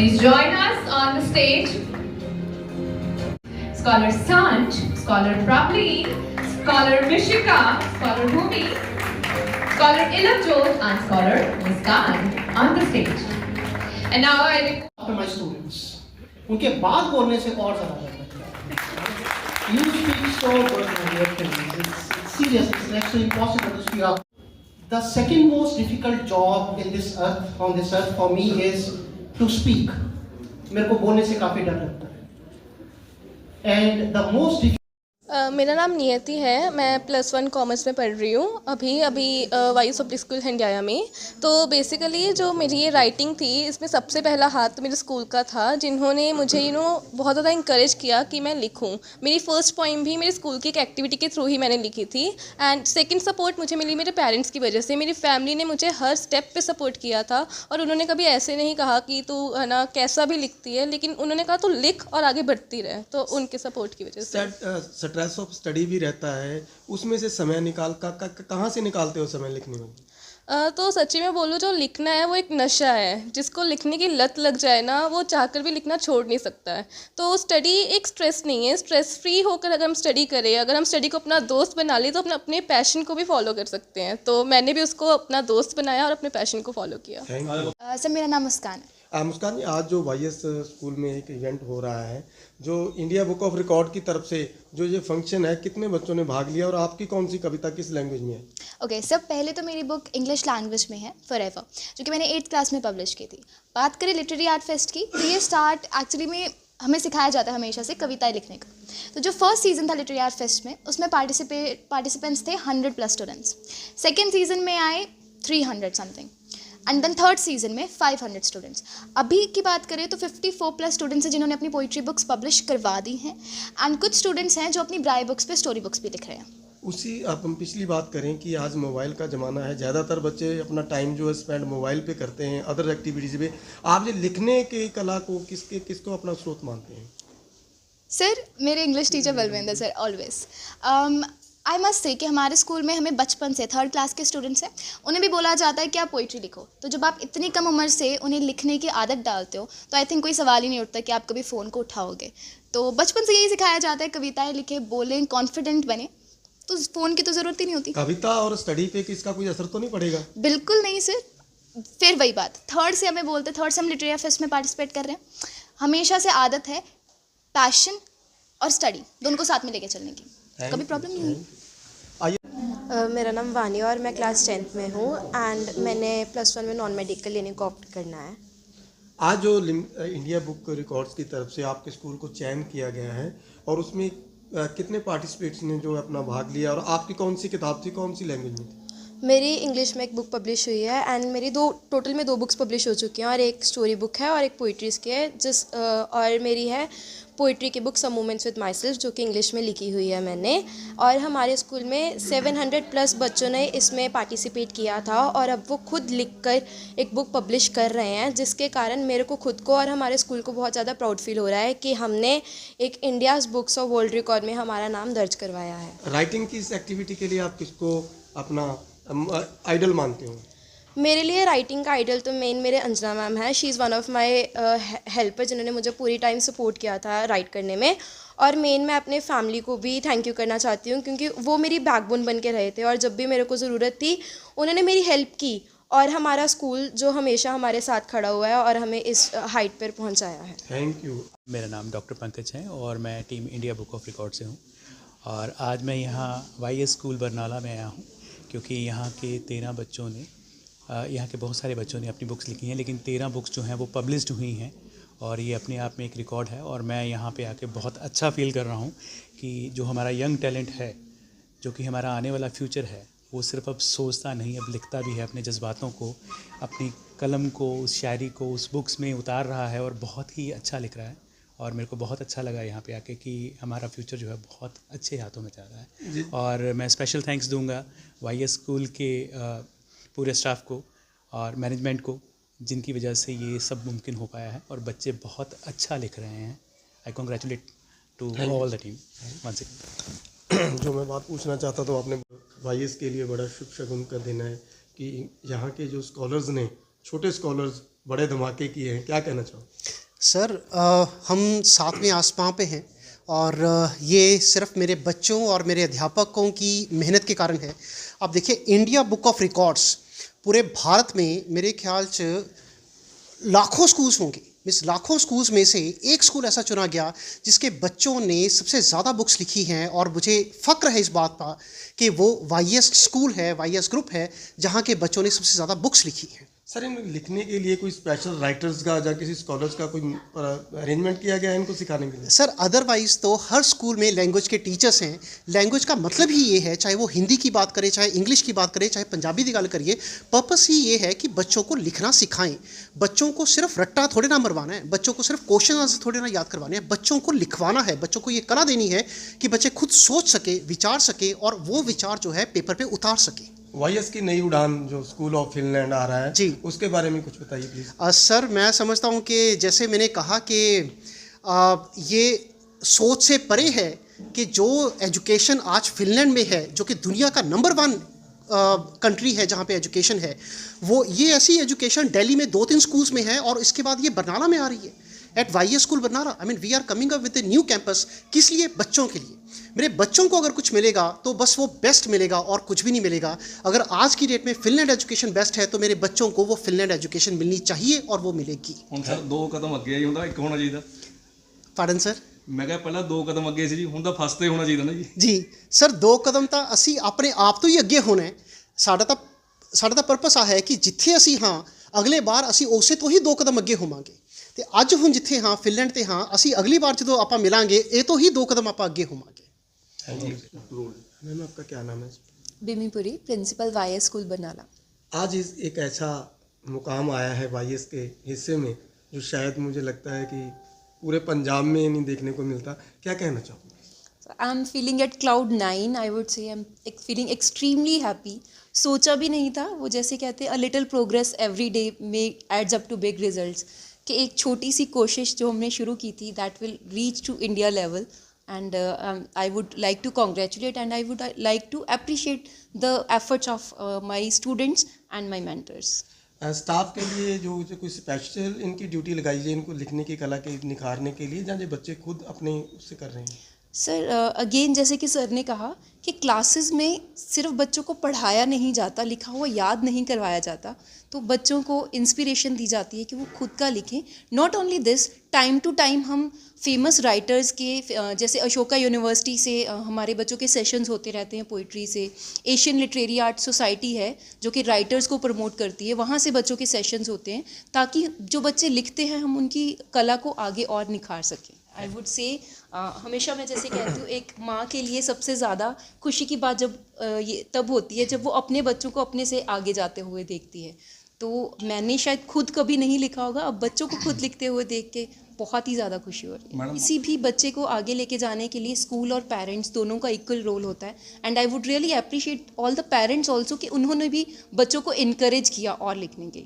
Please join us on the stage. Scholar Sanj, Scholar Prableen, Scholar Mishika, Scholar Bhumi, Scholar Ilavjot and Scholar Muskan on the stage. And now I after my students. उनके बाद बोलने से और ज़्यादा डर लगता है. You speak so good, my dear friends. It's serious. It's actually impossible to speak up. The second most difficult job in this earth, on this earth, for me is to speak. मेरे को बोलने से काफ़ी डर लगता है. And the most difficult मेरा नाम नियति है. मैं +1 कॉमर्स में पढ़ रही हूँ अभी वाइस पब्लिक स्कूल हंडियाया में. तो बेसिकली जो मेरी ये राइटिंग थी, इसमें सबसे पहला हाथ तो मेरे स्कूल का था, जिन्होंने मुझे बहुत ज़्यादा इंकरेज किया कि मैं लिखूँ. मेरी फर्स्ट पोइम भी मेरे स्कूल की एक एक्टिविटी के थ्रू ही मैंने लिखी थी. एंड सेकंड सपोर्ट मुझे मिली मेरे पेरेंट्स की वजह से. मेरी फैमिली ने मुझे हर स्टेप पे सपोर्ट किया था और उन्होंने कभी ऐसे नहीं कहा कि तू है ना कैसा भी लिखती है, लेकिन उन्होंने कहा तू लिख और आगे बढ़ती रहे. तो उनके सपोर्ट की वजह से. स्ट्रेस ऑफ स्टडी भी रहता है, उसमें से समय कहाँ से निकालते हो समय लिखने में? तो सच्ची में बोलूँ, जो लिखना है वो एक नशा है. जिसको लिखने की लत लग जाए ना, वो चाहकर भी लिखना छोड़ नहीं सकता है. तो स्टडी एक स्ट्रेस नहीं है. स्ट्रेस फ्री होकर अगर हम स्टडी करें, अगर हम स्टडी को अपना दोस्त बना लें, तो अपने पैशन को भी फॉलो कर सकते हैं. तो मैंने भी उसको अपना दोस्त बनाया और अपने पैशन को फॉलो किया. सर, मेरा नाम मुस्कान है. मुस्कान जी, आज जो वाईएस स्कूल में एक इवेंट हो रहा है, जो इंडिया बुक ऑफ रिकॉर्ड की तरफ से जो ये फंक्शन है, कितने बच्चों ने भाग लिया और आपकी कौन सी कविता किस लैंग्वेज में है? ओके सर, पहले तो मेरी बुक इंग्लिश लैंग्वेज में है, फॉरएवर, जो कि मैंने 8th क्लास में पब्लिश की थी. बात करें लिटरेरी आर्ट फेस्ट की, तो ये स्टार्ट एक्चुअली में हमें सिखाया जाता है हमेशा से कविताएं लिखने का. तो जो फर्स्ट सीज़न था लिटरेरी आर्ट फेस्ट में, उसमें पार्टिसिपेंट्स थे 100+ स्टूडेंट्स. सेकेंड सीज़न में आए 300 something. And then third season में 500 स्टूडेंट्स. अभी की बात करें तो 54+ स्टूडेंट्स हैं जिन्होंने अपनी पोइट्री बुक्स पब्लिश करवा दी हैं. एंड कुछ स्टूडेंट्स हैं जो अपनी ब्राई बुक्स पे स्टोरी बुक्स भी लिख रहे हैं. उसी आप हम पिछली बात करें कि आज मोबाइल का ज़माना है, ज़्यादातर बच्चे अपना टाइम जो है स्पेंड मोबाइल पे करते हैं, अदर एक्टिविटीज़ पे. आप ये लिखने के कला को किसको अपना स्रोत मानते हैं? सर, मेरे English teacher Balwinder sir always. I must say कि हमारे स्कूल में हमें बचपन से 3rd क्लास के स्टूडेंट्स हैं, उन्हें भी बोला जाता है कि आप पोइट्री लिखो. तो जब आप इतनी कम उम्र से उन्हें लिखने की आदत डालते हो, तो आई थिंक कोई सवाल ही नहीं उठता कि आप कभी फ़ोन को उठाओगे. तो बचपन से यही सिखाया जाता है, कविताएं लिखे, बोलें, कॉन्फिडेंट बने, तो फ़ोन की तो ज़रूरत ही नहीं होती. कविता और स्टडी पे इसका कोई असर तो नहीं पड़ेगा? बिल्कुल नहीं सर. फिर वही बात, 3rd से हमें बोलते, 3rd से हम लिटरेरी फेस्ट में पार्टिसिपेट कर रहे हैं. हमेशा से आदत है पैशन और स्टडी दोनों को साथ में लेके चलने की. कभी प्रॉब्लम नहीं हुई. मेरा नाम वानी और मैं क्लास 10th में हूँ. एंड मैंने +1 में नॉन मेडिकल लेने को ऑप्ट करना है. आज जो इंडिया बुक रिकॉर्ड्स की तरफ से आपके स्कूल को चयन किया गया है, और उसमें कितने पार्टिसिपेट्स ने जो अपना भाग लिया, और आपकी कौन सी किताब थी, कौन सी लैंग्वेज में थी? मेरी इंग्लिश में एक बुक पब्लिश हुई है. एंड मेरी टोटल में 2 बुक्स पब्लिश हो चुकी हैं, और एक स्टोरी बुक है और एक पोइट्रीज़ की है. और मेरी है पोइट्री की book some moments with myself, जो कि इंग्लिश में लिखी हुई है मैंने. और हमारे स्कूल में 700+ बच्चों ने इसमें पार्टिसिपेट किया था, और अब वो खुद लिखकर एक बुक पब्लिश कर रहे हैं, जिसके कारण मेरे को खुद को और हमारे स्कूल को बहुत ज़्यादा प्राउड फील हो रहा है कि हमने एक India's books of world record में हमारा नाम दर्ज करवाया है. राइटिंग की इस एक्टिविटी के लिए आप किसको अपना आइडल मानते हो? मेरे लिए राइटिंग का आइडल तो मेन मेरे अंजना मैम है. She is one of my helper, जिन्होंने मुझे पूरी टाइम सपोर्ट किया था राइट करने में. और मेन मैं अपने फैमिली को भी थैंक यू करना चाहती हूँ, क्योंकि वो मेरी बैकबोन बन के रहे थे, और जब भी मेरे को ज़रूरत थी उन्होंने मेरी हेल्प की. और हमारा स्कूल जो हमेशा हमारे साथ खड़ा हुआ है और हमें इस हाइट पर पहुँचाया है. Thank you. मेरा नाम डॉक्टर पंकज है और मैं team India book of record से हूँ. और आज मैं यहाँ वाईएस स्कूल बरनाला में आया हूँ, क्योंकि यहाँ के 13 बच्चों ने यहाँ के बहुत सारे बच्चों ने अपनी बुक्स लिखी हैं, लेकिन 13 बुक्स जो हैं वो पब्लिश्ड हुई हैं, और ये अपने आप में एक रिकॉर्ड है. और मैं यहाँ पे आके बहुत अच्छा फील कर रहा हूँ कि जो हमारा यंग टैलेंट है, जो कि हमारा आने वाला फ्यूचर है, वो सिर्फ अब सोचता नहीं, अब लिखता भी है. अपने जज्बातों को, अपनी कलम को, उस शायरी को उस बुक्स में उतार रहा है, और बहुत ही अच्छा लिख रहा है. और मेरे को बहुत अच्छा लगा यहाँ पे आके कि हमारा फ्यूचर जो है बहुत अच्छे हाथों में जा रहा है. और मैं स्पेशल थैंक्स दूंगा वाईएस स्कूल के पूरे स्टाफ को और मैनेजमेंट को, जिनकी वजह से ये सब मुमकिन हो पाया है, और बच्चे बहुत अच्छा लिख रहे हैं. I congratulate to all the team once again. जो मैं बात पूछना चाहता था, आपने वाईएस के लिए बड़ा शुभ शगुन का दिन है कि यहाँ के जो स्कॉलर्स ने, छोटे स्कॉलर्स बड़े धमाके किए हैं, क्या कहना चाहो? सर हम सातवें आसमां पे हैं और ये सिर्फ मेरे बच्चों और मेरे अध्यापकों की मेहनत के कारण है। अब देखिए, इंडिया बुक ऑफ रिकॉर्ड्स पूरे भारत में मेरे ख्याल च लाखों स्कूल्स होंगे। इस लाखों स्कूल्स में से एक स्कूल ऐसा चुना गया जिसके बच्चों ने सबसे ज़्यादा बुक्स लिखी हैं, और मुझे फ़ख्र है इस बात का कि वो वाईएस स्कूल है, वाईएस ग्रुप है, जहाँ के बच्चों ने सबसे ज़्यादा बुक्स लिखी हैं। सर, इन लिखने के लिए कोई स्पेशल राइटर्स का या किसी स्कॉलर्स का कोई अरेंजमेंट किया गया है इनको सिखाने के लिए? सर, अदरवाइज़ तो हर स्कूल में लैंग्वेज के टीचर्स हैं। लैंग्वेज का मतलब ही ये है, चाहे वो हिंदी की बात करें, चाहे इंग्लिश की बात करें, चाहे पंजाबी की गल करिए, पर्पस ही ये है कि बच्चों को लिखना सिखाएं। बच्चों को सिर्फ रट्टा थोड़े ना मरवाना है, बच्चों को सिर्फ क्वेश्चन आंसर थोड़े ना याद करवाने हैं, बच्चों को लिखवाना है। बच्चों को ये कला देनी है कि बच्चे खुद सोच सके, विचार सके, और वो विचार जो है पेपर पे उतार सके। वाईएस की नई उड़ान जो स्कूल ऑफ फिनलैंड आ रहा है जी, उसके बारे में कुछ बताइए प्लीज़। सर, मैं समझता हूँ कि जैसे मैंने कहा कि ये सोच से परे है कि जो एजुकेशन आज फिनलैंड में है, जो कि दुनिया का नंबर 1 कंट्री है जहाँ पे एजुकेशन है, वो ये ऐसी एजुकेशन दिल्ली में 2-3 स्कूल्स में है, और इसके बाद ये बरनाला में आ रही है, at YS school Barnala. I mean we are coming up with a new campus. किस लिए? बच्चों के लिए। मेरे बच्चों को अगर कुछ मिलेगा तो बस वो बेस्ट मिलेगा और कुछ भी नहीं मिलेगा। अगर आज की डेट में फिनलैंड एजुकेशन बेस्ट है तो मेरे बच्चों को वो फिनलैंड एजुकेशन मिलनी चाहिए, और वो मिलेगी। ਹੁਣ ਸਰ 2 ਕਦਮ ਅੱਗੇ ਹੀ ਹੁੰਦਾ, ਇੱਕ ਹੋਣਾ ਚਾਹੀਦਾ। Pardon sir? ਮੈਂ ਕਿਹਾ ਪਹਿਲਾਂ 2 ਕਦਮ ਅੱਗੇ ਸੀ ਜੀ, ਹੁਣ ਤਾਂ ਫਸਟ ਤੇ ਹੋਣਾ ਚਾਹੀਦਾ ਨਾ ਜੀ। ਜੀ ਸਰ, 2 ਕਦਮ ਤਾਂ ਅਸੀਂ ਆਪਣੇ ਆਪ ਤੋਂ ਹੀ ਅੱਗੇ ਹੋਣਾ ਹੈ। ਸਾਡਾ ਤਾਂ ਪਰਪਸ ਆ ਹੈ ਕਿ ਜਿੱਥੇ ਅਸੀਂ ਹਾਂ, ਅਗਲੇ ਵਾਰ ਅਸੀਂ ਉਸੇ ਤੋਂ ਹੀ 2 ਕਦਮ ਅੱਗੇ ਹੋਵਾਂਗੇ। ਤੇ ਅੱਜ ਹੁਣ ਜਿੱਥੇ ਹਾਂ, ਫਿਨਲੈਂਡ ਤੇ ਹਾਂ, ਅਸੀਂ ਅਗਲੀ ਵਾਰ ਜਦੋਂ ਆਪਾਂ ਮਿਲਾਂਗੇ, ਇਹ ਤੋਂ ही 2 कदम ਆਪਾਂ ਅੱਗੇ ਹੋਵਾਂਗੇ। मैम, आपका क्या नाम है? बिमीपुरी, प्रिंसिपल वाईएस स्कूल बरनाला। आज एक ऐसा मुकाम आया है वाईएस के हिस्से में जो शायद मुझे लगता है कि पूरे पंजाब में नहीं देखने को मिलता। क्या कहना चाहोगे? I am feeling at cloud 9। I would say I am feeling extremely happy. सोचा भी नहीं था, वो जैसे कहते हैं a little progress every day में adds up to big results, कि एक छोटी सी कोशिश जो हमने शुरू की थी that will reach to India level. And I would like to congratulate and I would like to appreciate the efforts of my students and my mentors. Staff के लिए जो कोई स्पेशल इनकी ड्यूटी लगाई है इनको लिखने की कला के निखारने के लिए, जहाँ ये बच्चे खुद अपने उससे कर रहे हैं? सर, अगेन जैसे कि सर ने कहा कि क्लासेस में सिर्फ बच्चों को पढ़ाया नहीं जाता, लिखा हुआ याद नहीं करवाया जाता, तो बच्चों को इंस्पिरेशन दी जाती है कि वो खुद का लिखें। Not only this, time to time हम फेमस राइटर्स के, जैसे अशोका यूनिवर्सिटी से हमारे बच्चों के सेशंस होते रहते हैं पोइट्री से। एशियन लिटरेरी आर्ट सोसाइटी है जो कि राइटर्स को प्रमोट करती है, वहाँ से बच्चों के सेशंस होते हैं ताकि जो बच्चे लिखते हैं हम उनकी कला को आगे और निखार सकें। आई वुड से हमेशा मैं जैसे कहती हूँ, एक माँ के लिए सबसे ज़्यादा खुशी की बात जब ये तब होती है जब वो अपने बच्चों को अपने से आगे जाते हुए देखती है। तो मैंने शायद खुद कभी नहीं लिखा होगा, अब बच्चों को खुद लिखते हुए देख के बहुत ही ज़्यादा खुशी हो रही है। किसी भी बच्चे को आगे लेके जाने के लिए स्कूल और पेरेंट्स दोनों का इक्वल रोल होता है। And I would really appreciate all the parents also कि उन्होंने भी बच्चों को इनकरेज किया और लिखने के लिए।